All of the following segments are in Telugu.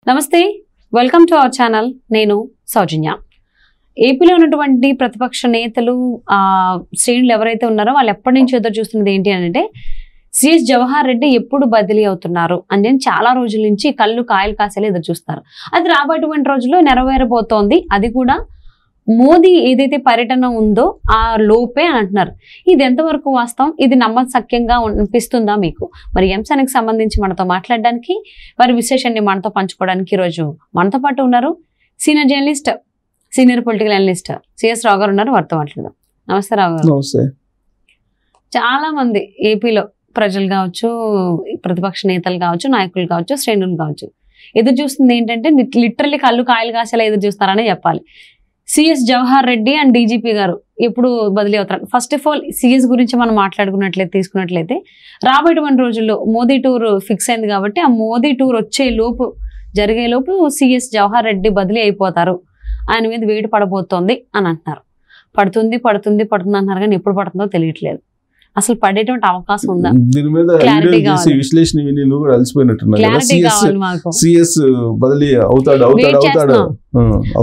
నమస్తే, వెల్కమ్ టు అవర్ ఛానల్. నేను సౌజన్య. ఏపీలో ఉన్నటువంటి ప్రతిపక్ష నేతలు శ్రేణులు ఎవరైతే ఉన్నారో వాళ్ళు ఎప్పటి నుంచి ఎదురు చూస్తున్నది ఏంటి అంటే సిఎస్ జవహర్ రెడ్డి ఎప్పుడు బదిలీ అవుతున్నారు అని చాలా రోజుల నుంచి కళ్ళు కాయలు కాసేలా ఎదురు చూస్తారు. అది రాబోయేటువంటి రోజుల్లో నెరవేరబోతోంది. అది కూడా మోదీ ఏదైతే పర్యటన ఉందో ఆ లోపే అని అంటున్నారు. ఇది ఎంతవరకు వాస్తవం? ఇది నమ్మసక్యంగా అనిపిస్తుందా మీకు? మరి ఈ అంశానికి సంబంధించి మనతో మాట్లాడడానికి, వారి విశేషాన్ని మనతో పంచుకోవడానికి ఈరోజు మనతో పాటు ఉన్నారు senior journalist, senior political analyst CS Rao గారు ఉన్నారు. వారితో మాట్లాడదాం. నమస్తే రావు గారు. నమస్తే. చాలా మంది ఏపీలో ప్రజలు కావచ్చు, ప్రతిపక్ష నేతలు కావచ్చు, నాయకులు కావచ్చు, శ్రేణులు కావచ్చు ఎదురు చూస్తుంది ఏంటంటే లిటరల్లీ కళ్ళు కాయలు కాసేలా ఎదురు చూస్తారనే చెప్పాలి. CS Jawahar Reddy and DGP గారు ఎప్పుడు బదిలీ అవుతారు? ఫస్ట్ ఆఫ్ ఆల్ సిఎస్ గురించి మనం మాట్లాడుకున్నట్లయితే తీసుకున్నట్లయితే రాబోయేటువంటి రోజుల్లో మోదీ టూర్ ఫిక్స్ అయింది కాబట్టి ఆ మోదీ టూర్ జరిగే లోపు సిఎస్ జవహర్ రెడ్డి బదిలీ అయిపోతారు, ఆయన మీద వేడి పడబోతోంది అని అంటున్నారు. పడుతుంది అంటున్నారు కానీ ఎప్పుడు పడుతుందో తెలియట్లేదు. అసలు పడేటువంటి అవకాశం ఉందా? దీని మీద విశ్లేషణ విని నువ్వు కూడా అలసిపోయినట్టున్నా. సిఎస్ బదిలీ అవుతాడు.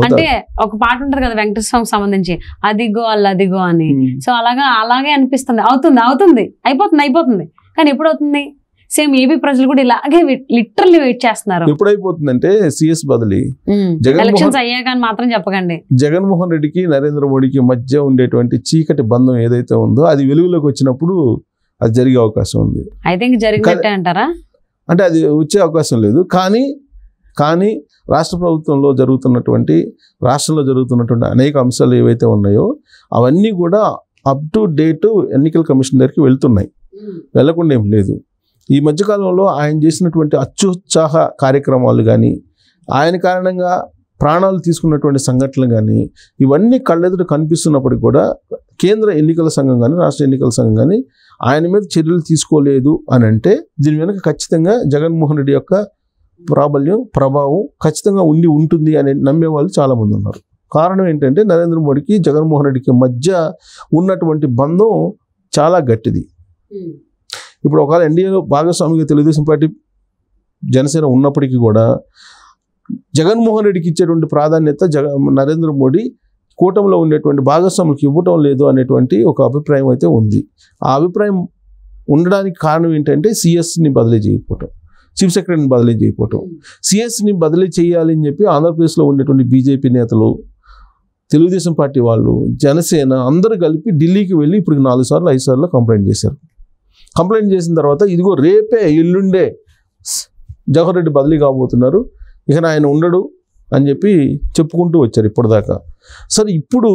అంటే ఒక పాట ఉంటది కదా వెంకటేశ్వర స్వామికి సంబంధించి, అదిగో అదిగో అని. సో అలాగే అనిపిస్తుంది. అవుతుంది అయిపోతుంది కానీ ఎప్పుడు అవుతుంది? సేమ్ ఏపీ ప్రజలు కూడా ఇలాగే లిటరల్లీ వెయిట్ చేస్తున్నారు. ఎప్పుడు అయిపోతుందంటే సిఎస్ బదిలీ ఎలక్షన్స్ అయ్యాక మాత్రం చెప్పకండి. జగన్మోహన్ రెడ్డికి నరేంద్ర మోడీకి మధ్య ఉండేటువంటి చీకటి బంధం ఏదైతే ఉందో అది వెలుగులోకి వచ్చినప్పుడు అది జరిగే అవకాశం ఉంది. ఐ థింక్ జరిగినట్టే అంటారా? అంటే అది వచ్చే అవకాశం లేదు. కానీ రాష్ట్ర ప్రభుత్వంలో రాష్ట్రంలో జరుగుతున్నటువంటి అనేక అంశాలు ఏవైతే ఉన్నాయో అవన్నీ కూడా అప్ టు డేట్ ఎన్నికల కమిషన్ దగ్గరికి వెళ్తున్నాయి. వెళ్లకుండా ఏం లేదు. ఈ మధ్యకాలంలో ఆయన చేసినటువంటి అత్యుత్సాహ కార్యక్రమాలు కానీ, ఆయన కారణంగా ప్రాణాలు తీసుకున్నటువంటి సంఘటనలు కానీ, ఇవన్నీ కళ్ళెదుట కనిపిస్తున్నప్పటికీ కూడా కేంద్ర ఎన్నికల సంఘం కానీ, రాష్ట్ర ఎన్నికల సంఘం కానీ ఆయన మీద చర్యలు తీసుకోలేదు అని అంటే దీని వెనక ఖచ్చితంగా జగన్మోహన్ రెడ్డి యొక్క ప్రభావం ఖచ్చితంగా ఉంటుంది అని నమ్మేవాళ్ళు చాలామంది ఉన్నారు. కారణం ఏంటంటే నరేంద్ర మోడీకి జగన్మోహన్ రెడ్డికి మధ్య ఉన్నటువంటి బంధం చాలా గట్టిది. ఇప్పుడు ఒకవేళ ఎన్డీఏలో భాగస్వామిగా తెలుగుదేశం పార్టీ, జనసేన ఉన్నప్పటికీ కూడా జగన్మోహన్ రెడ్డికి ఇచ్చేటువంటి ప్రాధాన్యత నరేంద్ర మోడీ కూటమిలో ఉండేటువంటి భాగస్వాములకు ఇవ్వటం లేదు అనేటువంటి ఒక అభిప్రాయం అయితే ఉంది. ఆ అభిప్రాయం ఉండడానికి కారణం ఏంటంటే సిఎస్ని బదిలీ చేయకపోవటం, చీఫ్ సెక్రటరీని బదిలీ చేయకపోవటం. సిఎస్ని బదిలీ చేయాలని చెప్పి ఆంధ్రప్రదేశ్లో ఉండేటువంటి బీజేపీ నేతలు, తెలుగుదేశం పార్టీ వాళ్ళు, జనసేన అందరూ కలిపి ఢిల్లీకి వెళ్ళి ఇప్పుడు 4 సార్లు 5 సార్లు కంప్లైంట్ చేశారు. కంప్లైంట్ చేసిన తర్వాత ఇదిగో రేపే ఎల్లుండే జవహర్ రెడ్డి బదిలీ కాబోతున్నారు, ఇక ఆయన ఉండడు అని చెప్పి చెప్పుకుంటూ వచ్చారు ఇప్పటిదాకా. సరే, ఇప్పుడు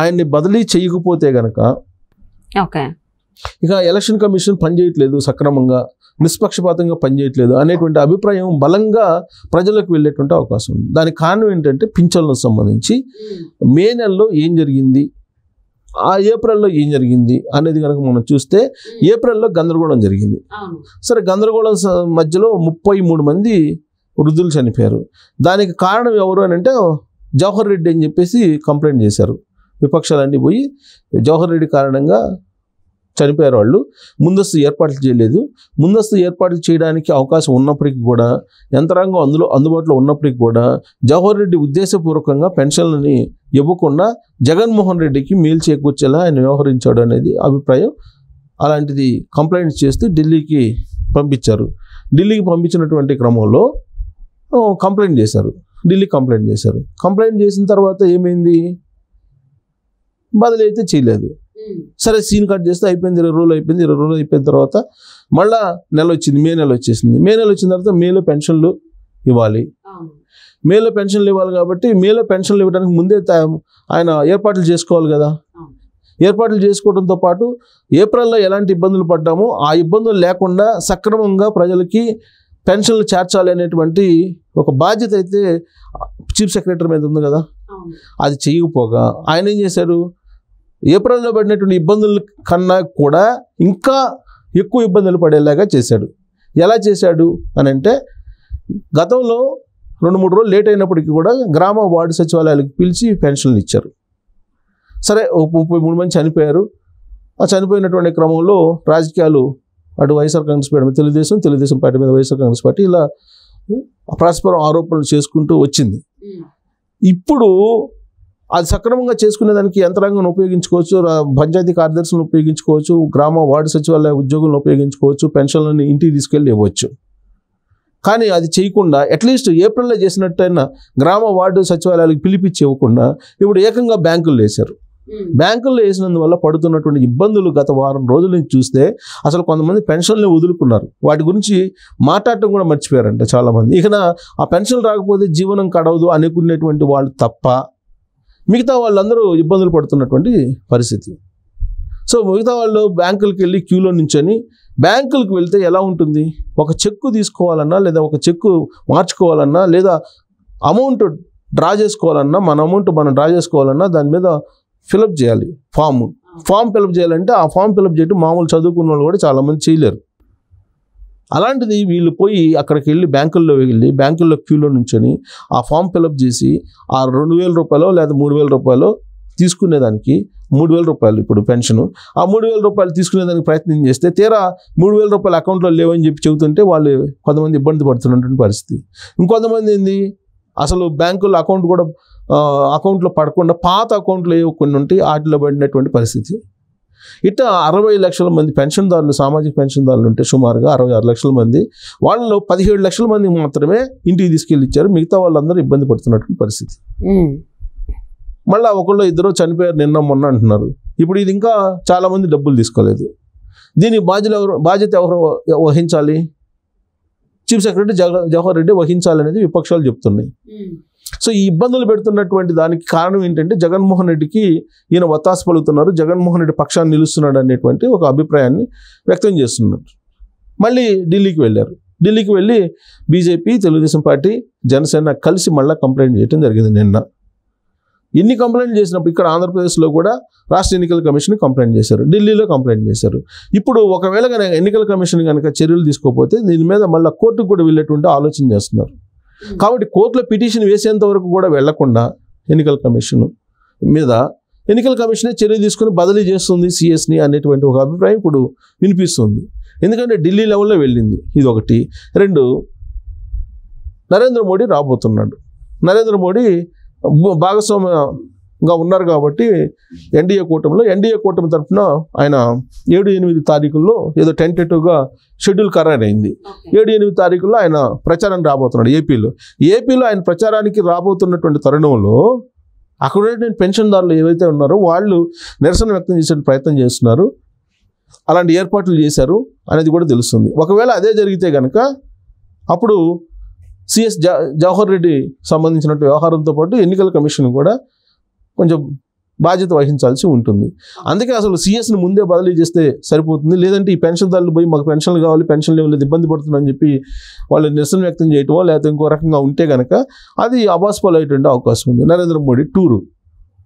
ఆయన్ని బదిలీ చేయకపోతే గనక ఇక ఎలక్షన్ కమిషన్ పనిచేయట్లేదు, సక్రమంగా నిష్పక్షపాతంగా పనిచేయట్లేదు అనేటువంటి అభిప్రాయం బలంగా ప్రజలకు వెళ్ళేటువంటి అవకాశం ఉంది. దానికి కారణం ఏంటంటే పింఛన్లకు సంబంధించి మే నెలలో ఏం జరిగింది, ఆ ఏప్రిల్లో ఏం జరిగింది అనేది కనుక మనం చూస్తే ఏప్రిల్లో గందరగోళం జరిగింది. సరే, గందరగోళం మధ్యలో 33 మంది వృద్ధులు చనిపోయారు. దానికి కారణం ఎవరు అని అంటే జవహర్ రెడ్డి అని చెప్పేసి కంప్లైంట్ చేశారు. విపక్షాలన్నీ పోయి జవహర్ రెడ్డి కారణంగా చనిపోయారు వాళ్ళు, ముందస్తు ఏర్పాట్లు చేయలేదు. ముందస్తు ఏర్పాట్లు చేయడానికి అవకాశం ఉన్నప్పటికీ కూడా, యంత్రాంగం అందుబాటులో ఉన్నప్పటికీ కూడా జవహర్ రెడ్డి ఉద్దేశపూర్వకంగా పెన్షన్లని ఇవ్వకుండా జగన్మోహన్ రెడ్డికి మేలు చేకూర్చేలా ఆయన వ్యవహరించాడు అనేది అభిప్రాయం. అలాంటిది కంప్లైంట్ చేస్తూ ఢిల్లీకి పంపించారు. ఢిల్లీకి పంపించినటువంటి క్రమంలో కంప్లైంట్ చేశారు. కంప్లైంట్ చేసిన తర్వాత ఏమైంది? బదిలీ అయితే చేయలేదు. సరే, సీన్ కట్ చేస్తే అయిపోయింది. 20 రోజులు అయిపోయిన తర్వాత మళ్ళా నెల వచ్చింది, మే నెల వచ్చేసింది. మే నెల వచ్చిన తర్వాత మేలో పెన్షన్లు ఇవ్వాలి. కాబట్టి మేలో పెన్షన్లు ఇవ్వడానికి ముందే ఆయన ఏర్పాట్లు చేసుకోవాలి కదా. ఏర్పాట్లు చేసుకోవడంతో పాటు ఏప్రిల్లో ఎలాంటి ఇబ్బందులు పడ్డామో ఆ ఇబ్బందులు లేకుండా సక్రమంగా ప్రజలకి పెన్షన్లు చేర్చాలి అనేటువంటి ఒక బాధ్యత అయితే చీఫ్ సెక్రటరీ మీద ఉంది కదా. అది చేయకపోగా ఆయన ఏం చేశారు? ఏప్రిల్లో పడినటువంటి ఇబ్బందుల కన్నా కూడా ఇంకా ఎక్కువ ఇబ్బందులు పడేలాగా చేశాడు. ఎలా చేశాడు అని అంటే, గతంలో 2-3 రోజులు లేట్ అయినప్పటికీ కూడా గ్రామ వార్డు సచివాలయాలకు పిలిచి పెన్షన్లు ఇచ్చారు. సరే, 33 మంది చనిపోయారు. ఆ చనిపోయినటువంటి క్రమంలో రాజకీయాలు అటు వైఎస్ఆర్ కాంగ్రెస్ పార్టీ మీద తెలుగుదేశం పార్టీ మీద వైఎస్ఆర్ కాంగ్రెస్ పార్టీ ఇలా పరస్పరం ఆరోపణలు చేసుకుంటూ వచ్చింది. ఇప్పుడు అది సక్రమంగా చేసుకునేదానికి యంత్రాంగాన్ని ఉపయోగించుకోవచ్చు, పంచాయతీ కార్యదర్శులను ఉపయోగించుకోవచ్చు, గ్రామ వార్డు సచివాలయ ఉద్యోగులను ఉపయోగించుకోవచ్చు, పెన్షన్లను ఇంటికి తీసుకెళ్ళి ఇవ్వచ్చు. కానీ అది చేయకుండా అట్లీస్ట్ ఏప్రిల్లో చేసినట్టయినా గ్రామ వార్డు సచివాలయాలకు పిలిపించి ఇవ్వకుండా ఇప్పుడు ఏకంగా బ్యాంకుల్లో వేశారు. బ్యాంకుల్లో వేసినందువల్ల పడుతున్నటువంటి ఇబ్బందులు గత వారం రోజుల నుంచి చూస్తే అసలు కొంతమంది పెన్షన్లు వదులుకున్నారు. వాటి గురించి మాట్లాడటం కూడా మర్చిపోయారంట చాలామంది. ఇక ఆ పెన్షన్ రాకపోతే జీవనం కడవదు అనుకునేటువంటి వాళ్ళు తప్ప మిగతా వాళ్ళందరూ ఇబ్బందులు పడుతున్నటువంటి పరిస్థితి. సో మిగతా వాళ్ళు బ్యాంకులకు వెళ్ళి క్యూలో నుంచొని, బ్యాంకులకు వెళ్తే ఎలా ఉంటుంది, ఒక చెక్కు తీసుకోవాలన్నా లేదా ఒక చెక్కు మార్చుకోవాలన్నా లేదా అమౌంట్ డ్రా చేసుకోవాలన్నా, మన అమౌంట్ మనం డ్రా చేసుకోవాలన్నా దాని మీద ఫిలప్ చేయాలి. ఫామ్ ఫిలప్ చేయాలంటే ఆ ఫామ్ ఫిలప్ చేయడం మామూలు చదువుకున్న వాళ్ళు కూడా చాలామంది చేయలేరు. అలాంటిది వీళ్ళు పోయి అక్కడికి వెళ్ళి బ్యాంకుల్లో క్యూలో నుంచొని ఆ ఫామ్ ఫిలప్ చేసి ఆ 2,000 రూపాయలు లేదా 3,000 రూపాయలు తీసుకునేదానికి, 3,000 రూపాయలు ఇప్పుడు పెన్షను, ఆ 3,000 రూపాయలు తీసుకునేదానికి ప్రయత్నం చేస్తే తీరా 3,000 రూపాయలు అకౌంట్లో లేవని చెప్పి చెబుతుంటే వాళ్ళు కొంతమంది ఇబ్బంది పడుతున్నటువంటి పరిస్థితి. ఇంకొంతమంది ఏంది, అసలు బ్యాంకుల్లో అకౌంట్లో పడకుండా పాత అకౌంట్లు ఏవో కొన్ని ఉంటాయి, వాటిలో పడినటువంటి పరిస్థితి. ఇట్లా 60 లక్షల మంది పెన్షన్దారులు, సామాజిక పెన్షన్దారులు ఉంటే సుమారుగా 66 లక్షల మంది, వాళ్ళలో 17 లక్షల మంది మాత్రమే ఇంటికి తీసుకెళ్ళి ఇచ్చారు. మిగతా వాళ్ళందరూ ఇబ్బంది పడుతున్నటువంటి పరిస్థితి. మళ్ళీ ఒకళ్ళు ఇద్దరు చనిపోయారు నిన్న మొన్న అంటున్నారు. ఇప్పుడు ఇది ఇంకా చాలామంది డబ్బులు తీసుకోలేదు. దీనికి బాధ్యత ఎవరు వహించాలి? చీఫ్ సెక్రటరీ జవహర్ రెడ్డి వహించాలనేది విపక్షాలు చెప్తున్నాయి. సో ఈ ఇబ్బందులు పెడుతున్నటువంటి దానికి కారణం ఏంటంటే జగన్మోహన్ రెడ్డికి ఈయన వత్తాసు పలుకుతున్నారు, జగన్మోహన్ రెడ్డి పక్షాన్ని నిలుస్తున్నాడు అనేటువంటి ఒక అభిప్రాయాన్ని వ్యక్తం చేస్తున్నారు. మళ్ళీ ఢిల్లీకి వెళ్ళారు. ఢిల్లీకి వెళ్ళి బీజేపీ, తెలుగుదేశం పార్టీ, జనసేన కలిసి మళ్ళీ కంప్లైంట్ చేయడం జరిగింది నిన్న. ఇన్ని కంప్లైంట్ చేసినప్పుడు ఇక్కడ ఆంధ్రప్రదేశ్లో కూడా రాష్ట్ర ఎన్నికల కమిషన్ కంప్లైంట్ చేశారు, ఢిల్లీలో కంప్లైంట్ చేశారు. ఇప్పుడు ఒకవేళ కనుక ఎన్నికల కమిషన్ కనుక చర్యలు తీసుకోకపోతే దీని మీద మళ్ళీ కోర్టుకు కూడా వెళ్ళేటువంటి ఆలోచన చేస్తున్నారు. కాబట్టి కోర్టులో పిటిషన్ వేసేంత వరకు కూడా వెళ్లకుండా ఎన్నికల కమిషన్ మీద ఎన్నికల కమిషనే చర్య తీసుకుని బదిలీ చేస్తుంది సిఎస్ని అనేటువంటి ఒక అభిప్రాయం ఇప్పుడు వినిపిస్తుంది. ఎందుకంటే ఢిల్లీ లెవెల్లో వెళ్ళింది, ఇది ఒకటి. 2, నరేంద్ర మోడీ రాబోతున్నాడు. నరేంద్ర మోడీ భాగస్వామ్యంగా ఉన్నారు కాబట్టి ఎన్డీఏ కూటమి తరఫున ఆయన 7-8 తారీఖుల్లో ఏదో టెంటేటివ్గా షెడ్యూల్ ఖరారైంది. 7-8 తారీఖుల్లో ఆయన ప్రచారానికి రాబోతున్నాడు ఏపీలో ఆయన ప్రచారానికి రాబోతున్నటువంటి తరుణంలో అక్కడ ఉన్నటువంటి పెన్షన్దారులు ఏవైతే ఉన్నారో వాళ్ళు నిరసన వ్యక్తం చేసే ప్రయత్నం చేస్తున్నారు, అలాంటి ఏర్పాట్లు చేశారు అనేది కూడా తెలుస్తుంది. ఒకవేళ అదే జరిగితే కనుక అప్పుడు సిఎస్ జవహర్ రెడ్డి సంబంధించినటువంటి వ్యవహారంతో పాటు ఎన్నికల కమిషన్ కూడా కొంచెం బాధ్యత వహించాల్సి ఉంటుంది. అందుకే అసలు సిఎస్ని ముందే బదిలీ చేస్తే సరిపోతుంది. లేదంటే ఈ పెన్షన్దారులు పోయి మాకు పెన్షన్లు కావాలి, పెన్షన్లు ఇవ్వలేదు, ఇబ్బంది పడుతుందని చెప్పి వాళ్ళు నిరసన వ్యక్తం చేయటమో లేకపోతే ఇంకో రకంగా ఉంటే కనుక అది అబాస్పాలు అయ్యేటువంటి అవకాశం ఉంది. నరేంద్ర మోడీ టూరు,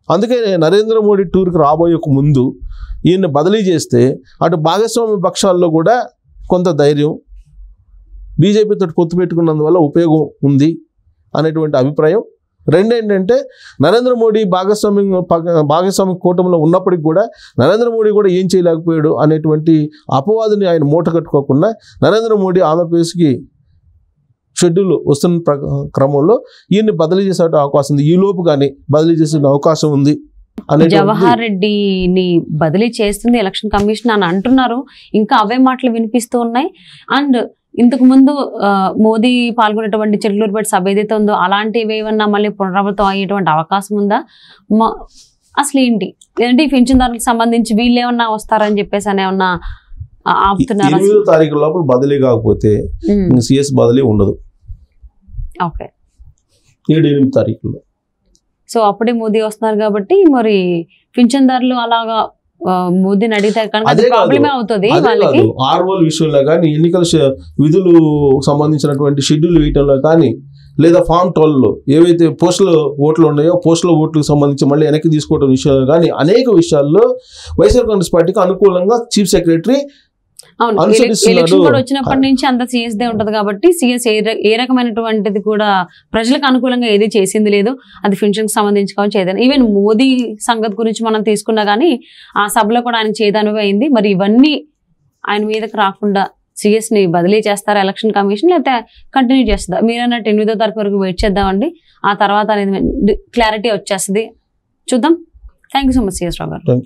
అందుకే నరేంద్ర మోడీ టూర్కి రాబోయే ముందు ఈయన్ని బదిలీ చేస్తే అటు భాగస్వామ్య పక్షాల్లో కూడా కొంత ధైర్యం, బీజేపీతో పొత్తు పెట్టుకున్నందువల్ల ఉపయోగం ఉంది అనేటువంటి అభిప్రాయం. 2 ఏంటంటే నరేంద్ర మోడీ భాగస్వామ్య కూటమిలో ఉన్నప్పటికీ కూడా నరేంద్ర మోడీ కూడా ఏం చేయలేకపోయాడు అనేటువంటి అపవాదుని ఆయన మూట కట్టుకోకుండా నరేంద్ర మోడీ ఆంధ్రప్రదేశ్కి షెడ్యూల్ వస్తున్న క్రమంలో ఈయన్ని బదిలీ చేసే అవకాశం ఉంది, ఈ లోపు కానీ బదిలీ చేసే అవకాశం ఉంది. జవహర్ రెడ్డిని బదిలీ చేస్తుంది ఎలక్షన్ కమిషన్ అని అంటున్నారు. ఇంకా అవే మాటలు వినిపిస్తూ ఉన్నాయి. అండ్ ఇంతకు ముందు మోదీ పాల్గొనేటువంటి చిట్లూరుపేట సభ ఏదైతే ఉందో అలాంటివి ఏమన్నా మళ్ళీ పునరావృతం అయ్యేటువంటి అవకాశం ఉందా? అసలు ఏంటి ఏంటి పింఛన్దారులకు సంబంధించి వీళ్ళు ఏమన్నా వస్తారని చెప్పేసి అని ఏమన్నా ఆపుతున్నారు? 8వ తారీఖు లోపల బదిలీ కాకపోతే సిఎస్ బదిలీ ఉండదు. ఓకే, 7-8 తారీఖుల్లో. సో అప్పుడే మోదీ వస్తున్నారు కాబట్టి మరి పింఛన్దారులు అలాగా మోదీని అడిగితే కనుక ప్రాబ్లమే అవుతుంది వాళ్ళకి. ఆర్ఓల విషయంలో కానీ ఎన్నికల విధులు సంబంధించినటువంటి షెడ్యూల్ వేయటంలో కానీ లేదా ఫామ్ 12లో ఏవైతే పోస్టల్ ఓట్లు ఉన్నాయో పోస్టల్ ఓట్లకు సంబంధించి మళ్ళీ వెనక్కి తీసుకోవడం విషయంలో కానీ అనేక విషయాల్లో వైఎస్ఆర్ కాంగ్రెస్ పార్టీకి అనుకూలంగా చీఫ్ సెక్రటరీ ఎలక్షన్ కూడా వచ్చినప్పటి నుంచి అంత సిఎస్ దే ఉంటది కాబట్టి సిఎస్ ఏ రకమైనటువంటిది కూడా ప్రజలకు అనుకూలంగా ఏది చేసింది లేదు. అది పెన్షన్ కి సంబంధించి కావచ్చు ఏదైనా. ఈవెన్ మోదీ సంగతి గురించి మనం తీసుకున్నా కానీ ఆ సభలో కూడా ఆయన చేదనుభవం అయింది. మరి ఇవన్నీ ఆయన మీదకి రాకుండా సిఎస్ ని బదిలీ చేస్తారా ఎలక్షన్ కమిషన్, లేకపోతే కంటిన్యూ చేస్తుందా? మీరన్నట్టు 8వ తారీఖు వరకు వెయిట్ చేద్దామండి, ఆ తర్వాత అనేది క్లారిటీ వచ్చేస్తుంది, చూద్దాం. Thank you so much CS Rao గారు.